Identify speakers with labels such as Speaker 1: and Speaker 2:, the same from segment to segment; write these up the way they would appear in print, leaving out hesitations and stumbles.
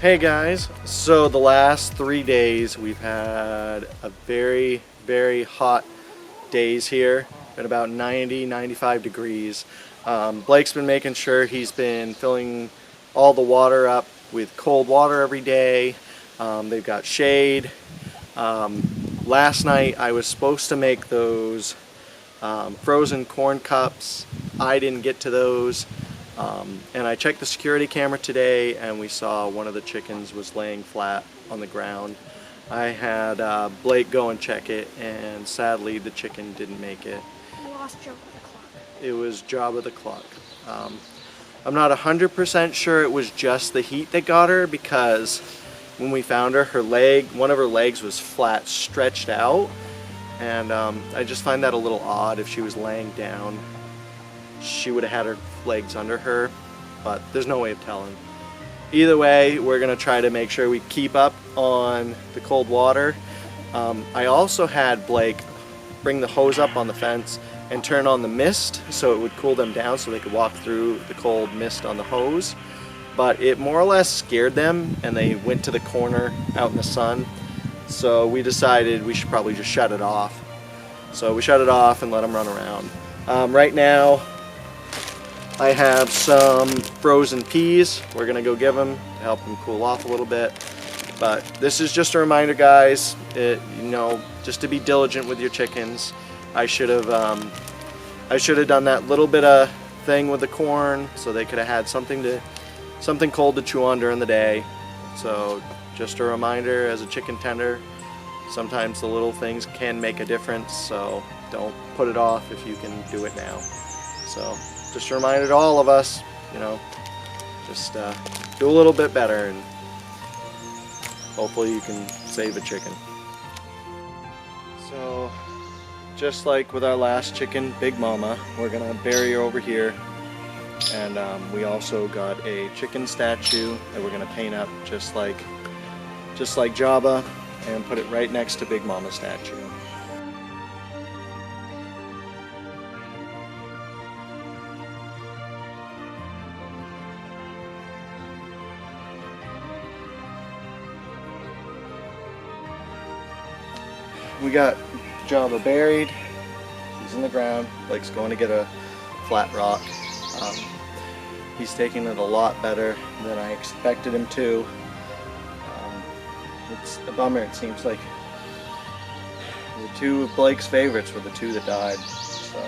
Speaker 1: Hey guys, so the last 3 days we've had a very hot days here. Been about 95 degrees. Blake's been making sure he's been filling all the water up with cold water every day. They've got shade. Last night I was supposed to make those frozen corn cups. I didn't get to those. And I checked the security camera today and we saw one of the chickens was laying flat on the ground. I had Blake go and check it, and sadly the chicken didn't make it.
Speaker 2: We lost Job of the clock.
Speaker 1: It was job of the clock. I'm not 100% sure it was just the heat that got her, because when we found her, one of her legs was flat, stretched out, and I just find that a little odd. If she was laying down, she would have had her legs under her, but there's no way of telling. Either way, we're gonna try to make sure we keep up on the cold water. I also had Blake bring the hose up on the fence and turn on the mist so it would cool them down so they could walk through the cold mist on the hose, but it more or less scared them and they went to the corner out in the sun, so we decided we should probably just shut it off. So we shut it off and let them run around. Right now I have some frozen peas. We're gonna go give them to help them cool off a little bit. But this is just a reminder, guys, just to be diligent with your chickens. I should have done that little bit of thing with the corn so they could have had something cold to chew on during the day. So just a reminder, as a chicken tender, sometimes the little things can make a difference, so don't put it off if you can do it now. So just a reminder to all of us, just do a little bit better, and hopefully you can save a chicken. So just like with our last chicken, Big Mama, we're gonna bury her over here, and we also got a chicken statue that we're gonna paint up just like Jabba, and put it right next to Big Mama's statue. We got Java buried. He's in the ground. Blake's going to get a flat rock. He's taking it a lot better than I expected him to. It's a bummer. It seems like the two of Blake's favorites were the two that died. So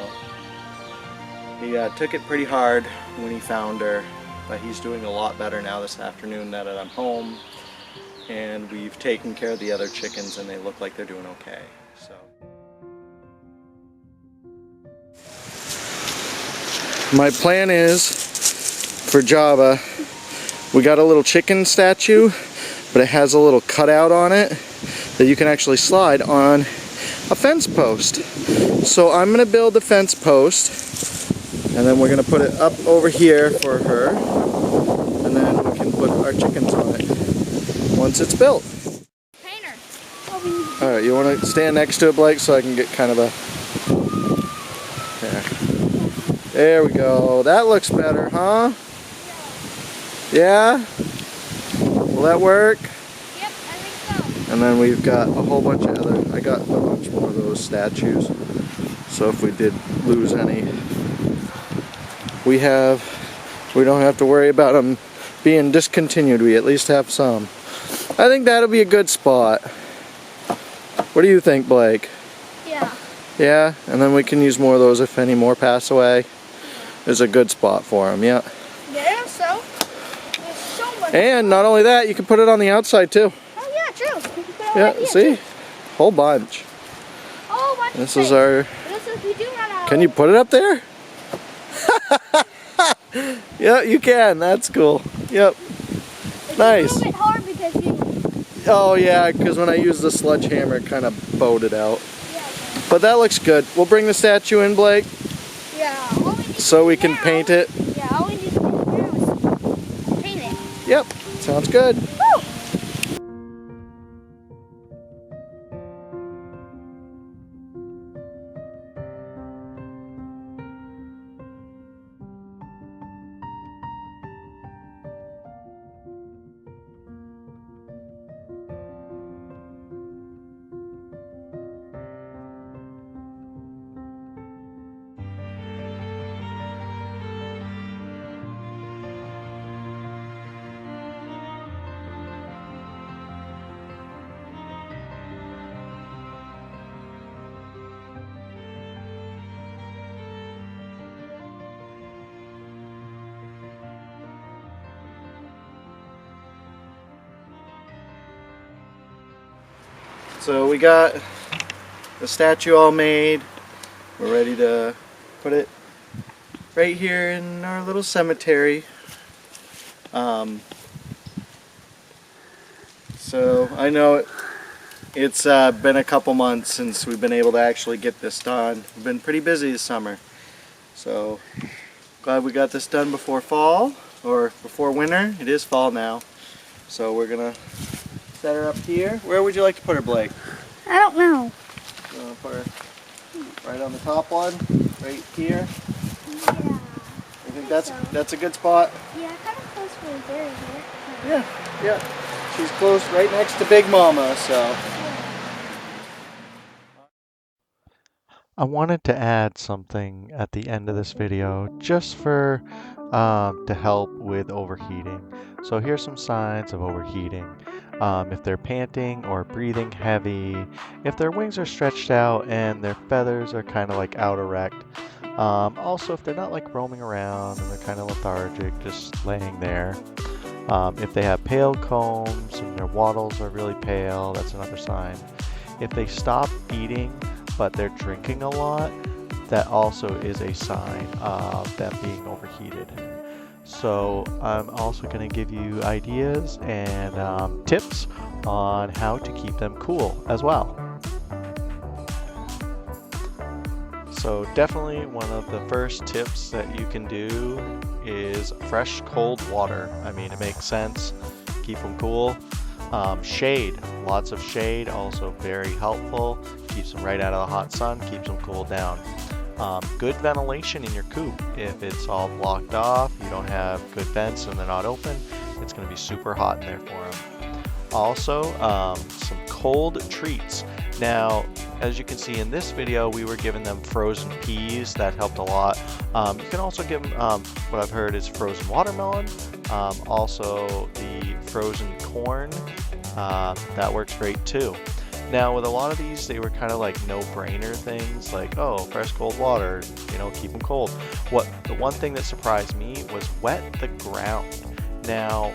Speaker 1: he took it pretty hard when he found her, but he's doing a lot better now this afternoon now that I'm home. And we've taken care of the other chickens and they look like they're doing okay. So my plan is for Java, we got a little chicken statue, but it has a little cutout on it that you can actually slide on a fence post. So I'm gonna build the fence post, and then we're gonna put it up over here for her, and then we can put our chickens on it once it's built.
Speaker 2: Painter.
Speaker 1: Alright, you want to stand next to it, Blake, so I can get kind of a... There we go. That looks better, huh? Yeah? Will that work?
Speaker 2: Yep, I think so.
Speaker 1: And then we've got a whole bunch of I got a bunch more of those statues. So if we did lose any, we don't have to worry about them being discontinued. We at least have some. I think that'll be a good spot. What do you think, Blake?
Speaker 2: Yeah.
Speaker 1: Yeah? And then we can use more of those if any more pass away. There's a good spot for them, yeah.
Speaker 2: Yeah, so there's so much.
Speaker 1: And not only that, you can put it on the outside too.
Speaker 2: Oh yeah, true. We can put it
Speaker 1: Yeah, see?
Speaker 2: Too.
Speaker 1: Whole bunch.
Speaker 2: Oh, bunch
Speaker 1: This
Speaker 2: of
Speaker 1: is
Speaker 2: space.
Speaker 1: our...
Speaker 2: We do run out.
Speaker 1: Can you put it up there? Yeah, you can. That's cool. Yep. Nice.
Speaker 2: It's a little bit hard because you...
Speaker 1: Oh yeah, because when I use the sledgehammer, it kind of bowed it out.
Speaker 2: Yeah.
Speaker 1: But that looks good. We'll bring the statue in, Blake,
Speaker 2: Yeah.
Speaker 1: so we can paint it.
Speaker 2: Yeah, all we need to do now is paint it.
Speaker 1: Yep. Sounds good.
Speaker 2: Woo!
Speaker 1: So we got the statue all made. We're ready to put it right here in our little cemetery. So I know it's been a couple months since we've been able to actually get this done. We've been pretty busy this summer. So glad we got this done before fall, or before winter. It is fall now. So we're gonna set her up here. Where would you like to put her, Blake?
Speaker 2: I don't know.
Speaker 1: You wanna put her right on the top one? Right here?
Speaker 2: Yeah.
Speaker 1: You think that's a good spot?
Speaker 2: Yeah, kind of close for the berry here.
Speaker 1: Yeah. She's close right next to Big Mama, so.
Speaker 3: I wanted to add something at the end of this video just for to help with overheating. So here's some signs of overheating. If they're panting or breathing heavy, if their wings are stretched out and their feathers are kind of like out erect. Also, if they're not like roaming around and they're kind of lethargic, just laying there. If they have pale combs and their wattles are really pale, that's another sign. If they stop eating but they're drinking a lot, that also is a sign of them being overheated. So I'm also going to give you ideas and tips on how to keep them cool as well. So definitely one of the first tips that you can do is fresh cold water. I mean, it makes sense. Keep them cool. Shade, lots of shade, also very helpful. Keeps them right out of the hot sun, keeps them cooled down. Good ventilation in your coop. If it's all blocked off, you don't have good vents and they're not open, it's going to be super hot in there for them. Also, some cold treats. Now, as you can see in this video, we were giving them frozen peas. That helped a lot. You can also give them, what I've heard is frozen watermelon. Also the frozen corn. That works great too. Now, with a lot of these, they were kind of like no-brainer things, like, oh, fresh cold water, you know, keep them cold. The one thing that surprised me was wet the ground. Now,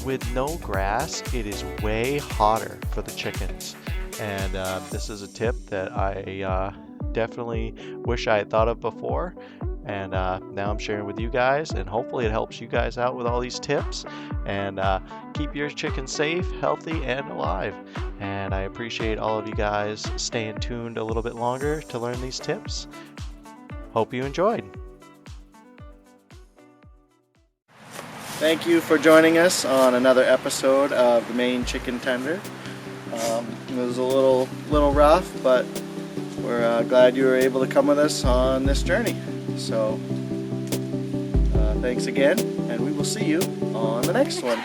Speaker 3: with no grass, it is way hotter for the chickens. And this is a tip that I definitely wish I had thought of before. And now I'm sharing with you guys, and hopefully it helps you guys out with all these tips. And keep your chickens safe, healthy, and alive. And I appreciate all of you guys staying tuned a little bit longer to learn these tips. Hope you enjoyed.
Speaker 1: Thank you for joining us on another episode of the Maine Chicken Tender. It was a little rough, but we're glad you were able to come with us on this journey. So thanks again, and we will see you on the next one.